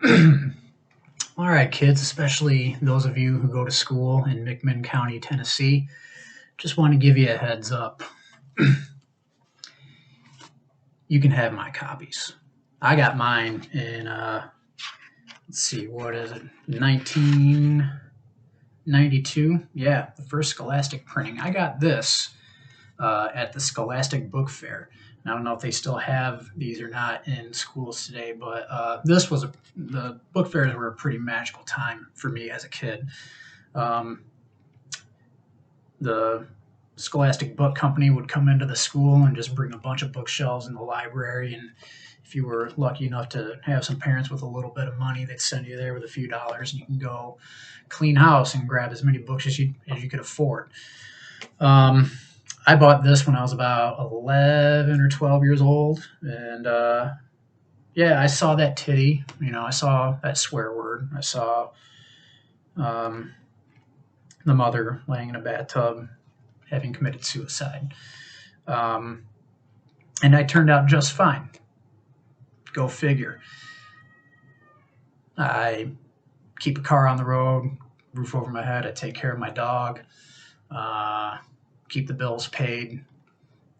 All right, kids, especially those of you who go to school in McMinn County, Tennessee, just want to give you a heads up. You can have my copies. I got mine in, let's see, what is it, 1992? Yeah, the first Scholastic printing. I got this at the Scholastic Book Fair. And I don't know if they still have these or not in schools today, but the book fairs were a pretty magical time for me as a kid. Um, the Scholastic Book Company would come into the school and just bring a bunch of bookshelves in the library. And if you were lucky enough to have some parents with a little bit of money, they'd send you there with a few dollars, and you can go clean house and grab as many books as you could afford. Um, I bought this when I was about 11 or 12 years old, and yeah, I saw that titty. I saw that swear word. I saw um, the mother laying in a bathtub having committed suicide. Um, and I turned out just fine. Go figure. I keep a car on the road, roof over my head. I take care of my dog, uh, keep the bills paid. In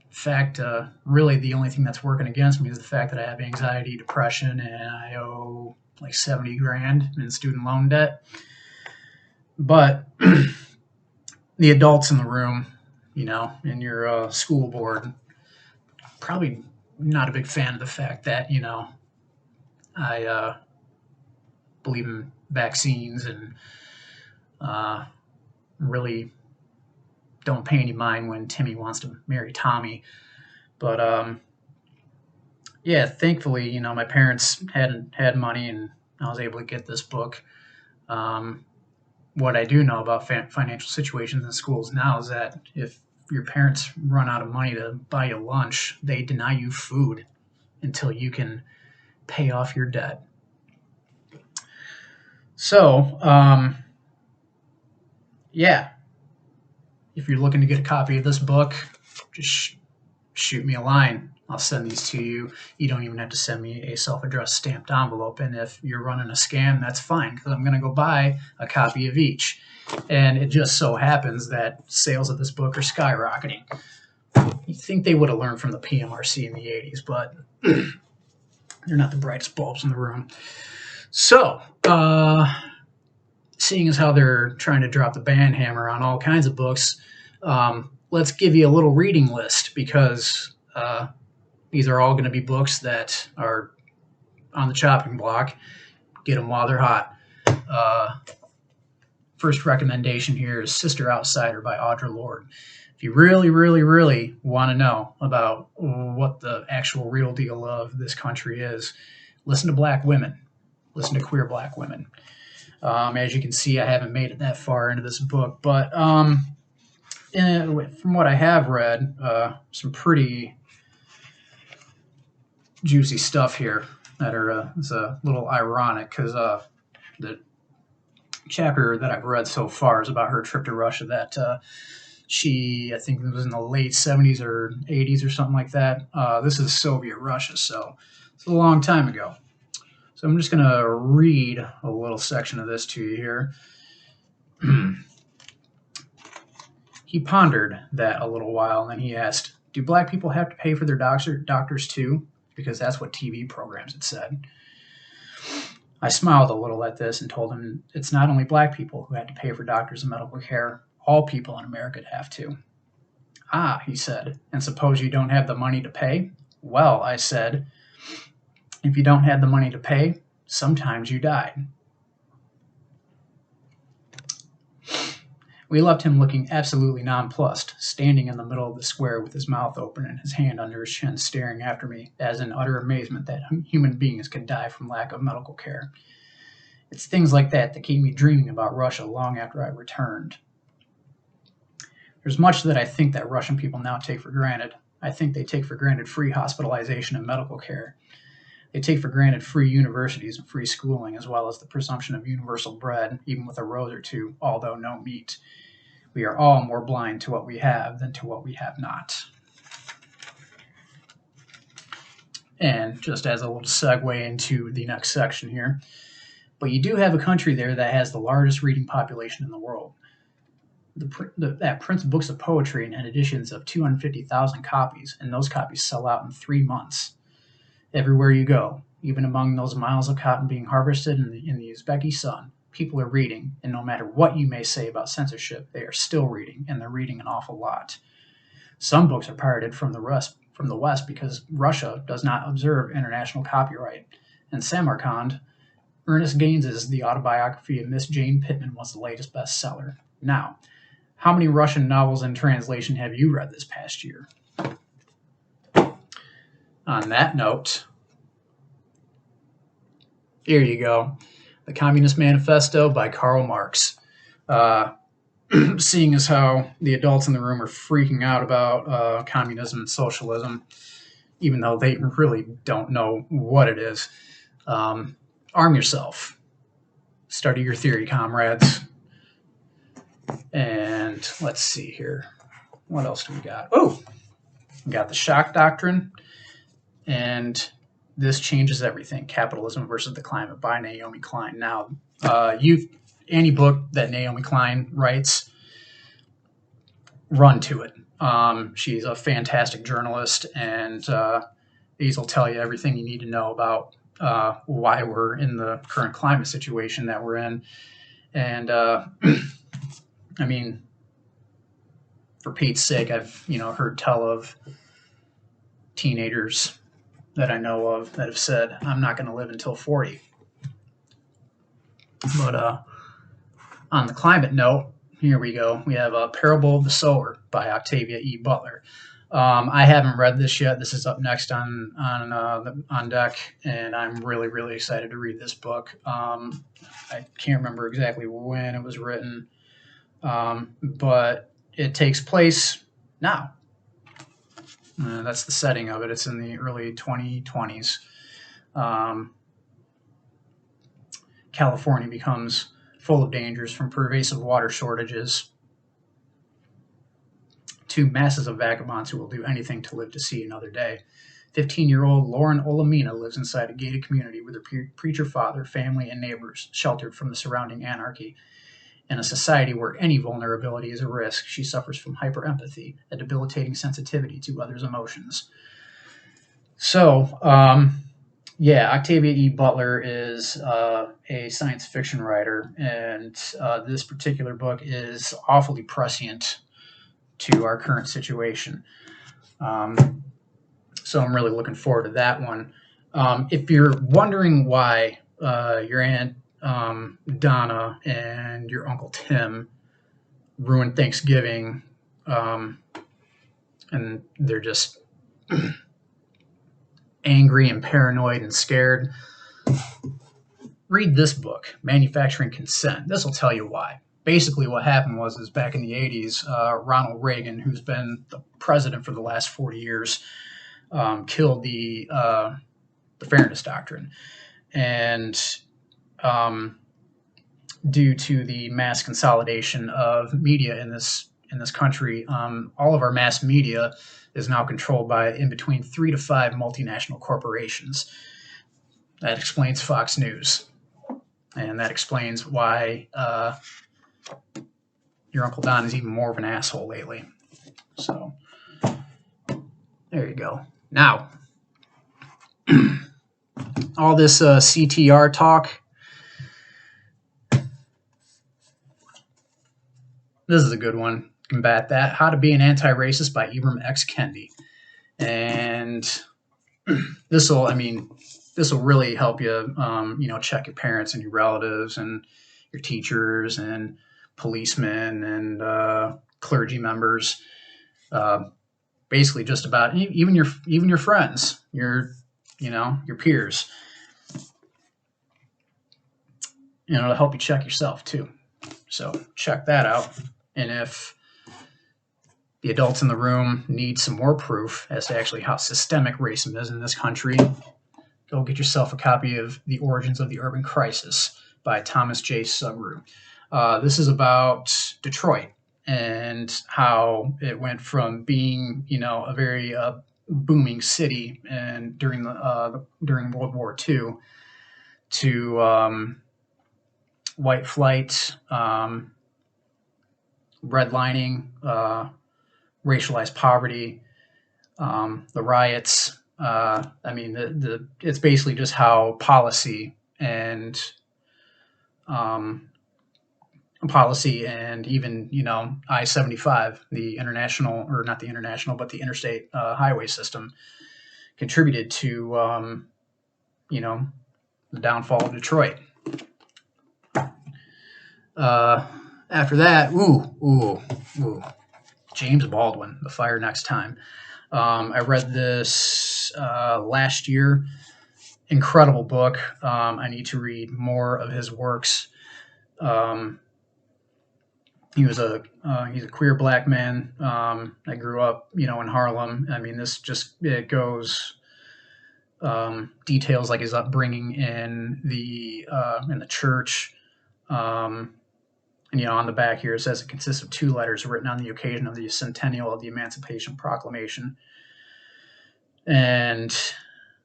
fact, really the only thing that's working against me is the fact that I have anxiety, depression, and I owe like 70 grand in student loan debt. But the adults in the room, in your school board, probably not a big fan of the fact that, I believe in vaccines and uh, really don't pay any mind when Timmy wants to marry Tommy. But yeah, thankfully, my parents had money and I was able to get this book. Um, what I do know about financial situations in schools now is that if your parents run out of money to buy you lunch, they deny you food until you can pay off your debt. So, yeah, if you're looking to get a copy of this book, just shoot me a line. I'll send these to you. You don't even have to send me a self-addressed stamped envelope. And if you're running a scam, that's fine because I'm going to go buy a copy of each. And it just so happens that sales of this book are skyrocketing. You'd think they would have learned from the PMRC in the 80s, but they're not the brightest bulbs in the room. So, seeing as how they're trying to drop the ban hammer on all kinds of books, let's give you a little reading list because these are all going to be books that are on the chopping block. Get them while they're hot. First recommendation here is Sister Outsider by Audre Lorde. If you really, really, really want to know about what the actual real deal of this country is, listen to black women. Listen to queer black women. As you can see, I haven't made it that far into this book, but from what I have read, some pretty juicy stuff here that are it's a little ironic because the chapter that I've read so far is about her trip to Russia that I think it was in the late 70s or 80s or something like that. This is Soviet Russia, so it's a long time ago. So I'm just going to read a little section of this to you here. He pondered that a little while, and then he asked, do black people have to pay for their doctors too? Because that's what TV programs had said. I smiled a little at this and told him it's not only black people who had to pay for doctors and medical care. All people in America have to. Ah, he said, and suppose you don't have the money to pay? Well, I said, if you don't have the money to pay, sometimes you die. We left him looking absolutely nonplussed, standing in the middle of the square with his mouth open and his hand under his chin, staring after me, as in utter amazement that human beings could die from lack of medical care. It's things like that that keep me dreaming about Russia long after I returned. There's much that I think that Russian people now take for granted. I think they take for granted free hospitalization and medical care. They take for granted free universities and free schooling, as well as the presumption of universal bread, even with a rose or two, although no meat. We are all more blind to what we have than to what we have not. And just as a little segue into the next section here, but you do have a country there that has the largest reading population in the world. That prints books of poetry in editions of 250,000 copies, and those copies sell out in 3 months. Everywhere you go, even among those miles of cotton being harvested in the Uzbeki sun, people are reading, and no matter what you may say about censorship, they are still reading, and they're reading an awful lot. Some books are pirated from the West because Russia does not observe international copyright. In Samarkand, Ernest Gaines's The Autobiography of Miss Jane Pittman was the latest bestseller. Now, how many Russian novels in translation have you read this past year? On that note, here you go. The Communist Manifesto by Karl Marx. Seeing as how the adults in the room are freaking out about communism and socialism, even though they really don't know what it is, arm yourself. Study your theory, comrades. And let's see here. What else do we got? Oh, we got the shock doctrine. And this changes everything. Capitalism versus the Climate by Naomi Klein. Now, any book that Naomi Klein writes, run to it. She's a fantastic journalist, and these will tell you everything you need to know about why we're in the current climate situation that we're in. And I mean, for Pete's sake, I've heard tell of teenagers that I know of that have said, I'm not going to live until 40. But on the climate note, here we go. We have a Parable of the Sower by Octavia E. Butler. I haven't read this yet. This is up next on deck, and I'm really, really excited to read this book. I can't remember exactly when it was written, but it takes place now. That's the setting of it. It's in the early 2020s. California becomes full of dangers, from pervasive water shortages to masses of vagabonds who will do anything to live to see another day. 15-year-old Lauren Olamina lives inside a gated community with her preacher father, family, and neighbors, sheltered from the surrounding anarchy. In a society where any vulnerability is a risk, she suffers from hyperempathy, a debilitating sensitivity to others' emotions. So, Octavia E. Butler is a science fiction writer, and this particular book is awfully prescient to our current situation. So I'm really looking forward to that one. If you're wondering why your Aunt Donna and your Uncle Tim ruined Thanksgiving, and they're just angry and paranoid and scared, read this book, Manufacturing Consent. This will tell you why. Basically what happened was back in the 80s, Ronald Reagan, who's been the president for the last 40 years, killed the Fairness Doctrine. And due to the mass consolidation of media in this country, all of our mass media is now controlled by in between 3 to 5 multinational corporations. That explains Fox News, and that explains why your Uncle Don is even more of an asshole lately. So there you go. Now, all this CTR talk, this is a good one. Combat that. How to Be an Anti-Racist by Ibram X. Kendi. And this will really help you, check your parents and your relatives and your teachers and policemen and clergy members. Basically, just about even your friends, your peers. To help you check yourself too. So check that out. And if the adults in the room need some more proof as to actually how systemic racism is in this country, go get yourself a copy of The Origins of the Urban Crisis by Thomas J. Subaru. This is about Detroit and how it went from being, a very booming city, and during World War II, to white flight, redlining, racialized poverty, the riots. I mean, it's basically just how policy and even, I-75, the international, or not the international, but the interstate highway system, contributed to, the downfall of Detroit. After that, James Baldwin, The Fire Next Time. I read this last year. Incredible book. I need to read more of his works. He's a queer black man that grew up, in Harlem. I mean, it goes details like his upbringing in the church. And, on the back here it says it consists of 2 letters written on the occasion of the centennial of the Emancipation Proclamation, and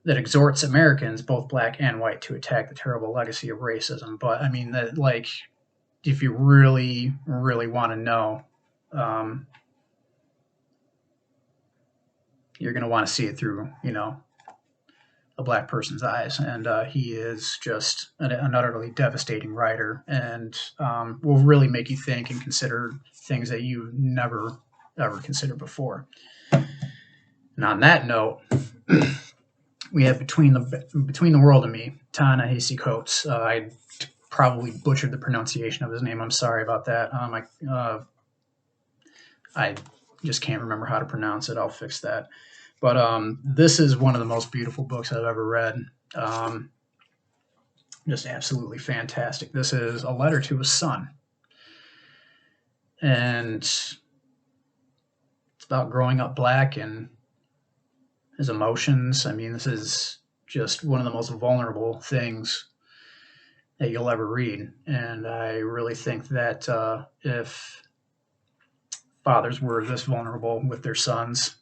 that exhorts Americans, both black and white, to attack the terrible legacy of racism. But I mean, that, like, if you really, really want to know, you're going to want to see it through, a black person's eyes. And he is just an utterly devastating writer, and will really make you think and consider things that you've never, ever considered before. And on that note, we have Between the World and Me, Ta-Nehisi Coates. I probably butchered the pronunciation of his name. I'm sorry about that. I just can't remember how to pronounce it. I'll fix that. But this is one of the most beautiful books I've ever read. Just absolutely fantastic. This is a letter to his son. And it's about growing up black and his emotions. I mean, this is just one of the most vulnerable things that you'll ever read. And I really think that if fathers were this vulnerable with their sons,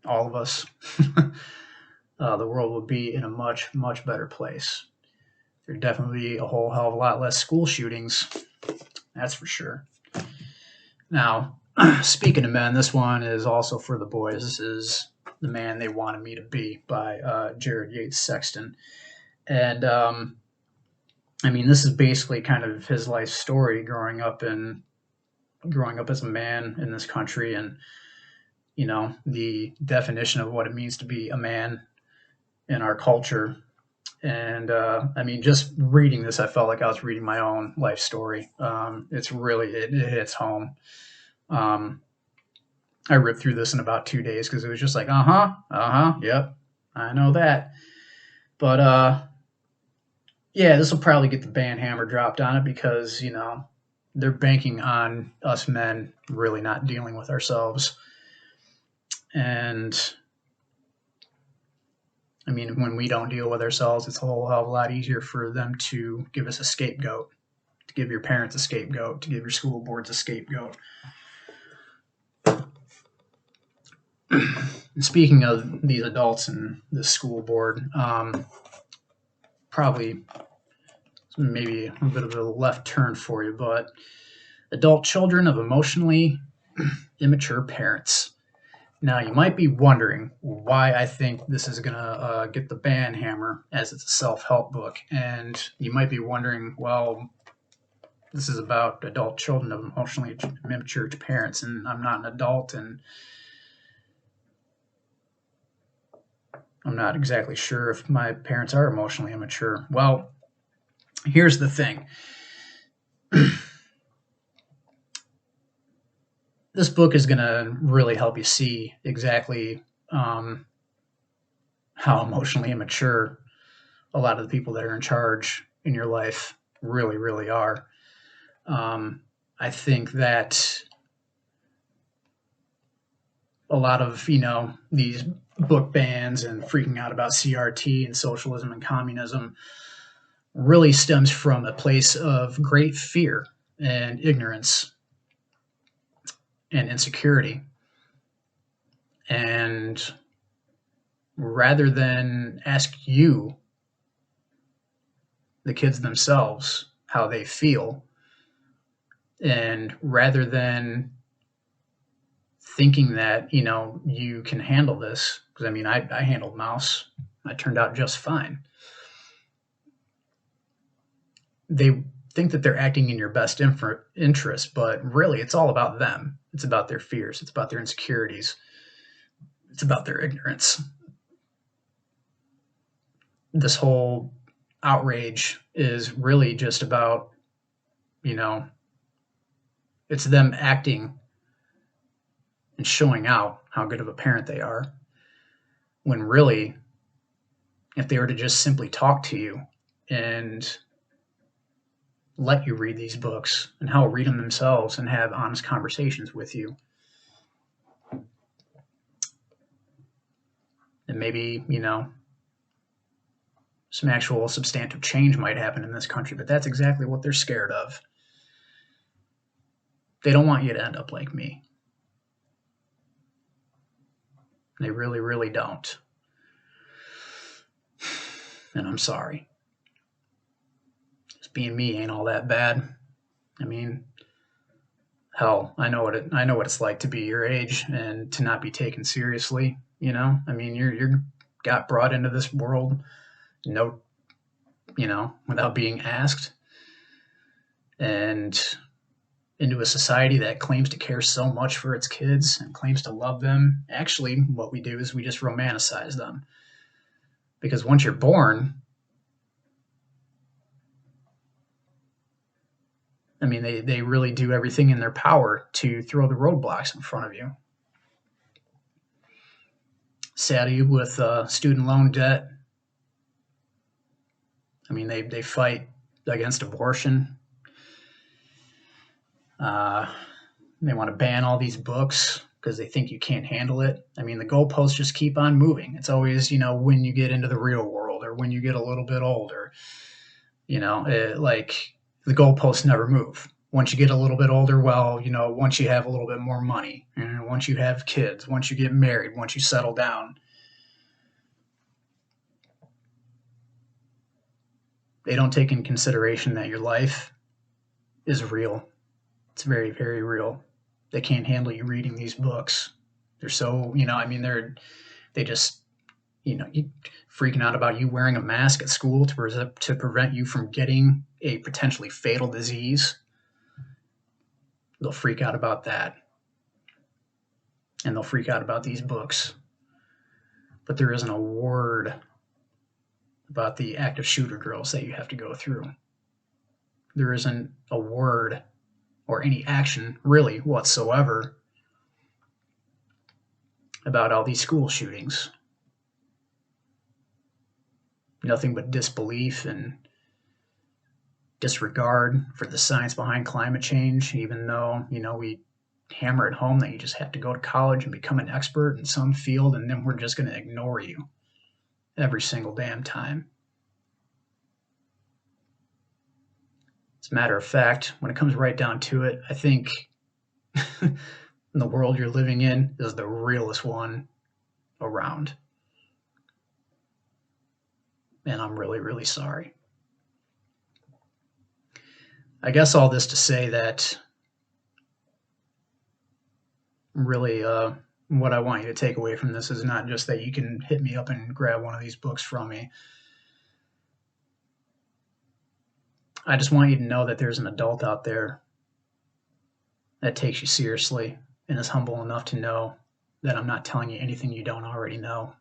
all of us, the world would be in a much, much better place. There'd definitely be a whole hell of a lot less school shootings. That's for sure. Now, speaking of men, this one is also for the boys. This is The Man They Wanted Me to Be by Jared Yates Sexton. And, I mean, this is basically kind of his life story growing up as a man in this country, and the definition of what it means to be a man in our culture. And I mean, just reading this, I felt like I was reading my own life story. It's really, it hits home. I ripped through this in about 2 days because it was just like, yep, I know that. But yeah, this will probably get the band hammer dropped on it because, they're banking on us men really not dealing with ourselves. And I mean, when we don't deal with ourselves, it's a whole hell of a lot easier for them to give us a scapegoat, to give your parents a scapegoat, to give your school boards a scapegoat. And speaking of these adults and the school board, probably maybe a bit of a left turn for you, but adult children of emotionally immature parents. Now, you might be wondering why I think this is going to get the band hammer, as it's a self-help book. And you might be wondering, well, this is about adult children of emotionally immature parents, and I'm not an adult, and I'm not exactly sure if my parents are emotionally immature. Well, here's the thing. This book is going to really help you see exactly how emotionally immature a lot of the people that are in charge in your life really, really are. I think that a lot of, these book bans and freaking out about CRT and socialism and communism really stems from a place of great fear and ignorance and insecurity. And rather than ask you, the kids themselves, how they feel, and rather than thinking that, you can handle this, because I mean, I handled mouse, I turned out just fine. They think that they're acting in your best interest, but really it's all about them. It's about their fears, it's about their insecurities, it's about their ignorance. This whole outrage is really just about, it's them acting and showing out how good of a parent they are, when really, if they were to just simply talk to you and let you read these books and how read them themselves and have honest conversations with you, and maybe, some actual substantive change might happen in this country. But that's exactly what they're scared of. They don't want you to end up like me. They really, really don't. And I'm sorry. Just being me ain't all that bad. I mean, hell, I know what it's like to be your age and to not be taken seriously. I mean, you're got brought into this world, without being asked, and into a society that claims to care so much for its kids and claims to love them. Actually, what we do is we just romanticize them. Because once you're born, I mean, they really do everything in their power to throw the roadblocks in front of you. Saddle you with student loan debt. I mean, they fight against abortion. They want to ban all these books because they think you can't handle it. I mean, the goalposts just keep on moving. It's always, when you get into the real world or when you get a little bit older, like the goalposts never move. Once you get a little bit older, well, once you have a little bit more money, once you have kids, once you get married, once you settle down, they don't take in consideration that your life is real. It's very, very real. They can't handle you reading these books. They're so, they just, you freaking out about you wearing a mask at school to prevent you from getting a potentially fatal disease. They'll freak out about that. And they'll freak out about these books. But there isn't a word about the active shooter drills that you have to go through. There isn't a word or any action really whatsoever about all these school shootings. Nothing but disbelief and disregard for the science behind climate change, even though, we hammer it home that you just have to go to college and become an expert in some field, and then we're just going to ignore you every single damn time. As a matter of fact, when it comes right down to it, I think the world you're living in is the realest one around. And I'm really, really sorry. I guess all this to say that really what I want you to take away from this is not just that you can hit me up and grab one of these books from me. I just want you to know that there's an adult out there that takes you seriously and is humble enough to know that I'm not telling you anything you don't already know.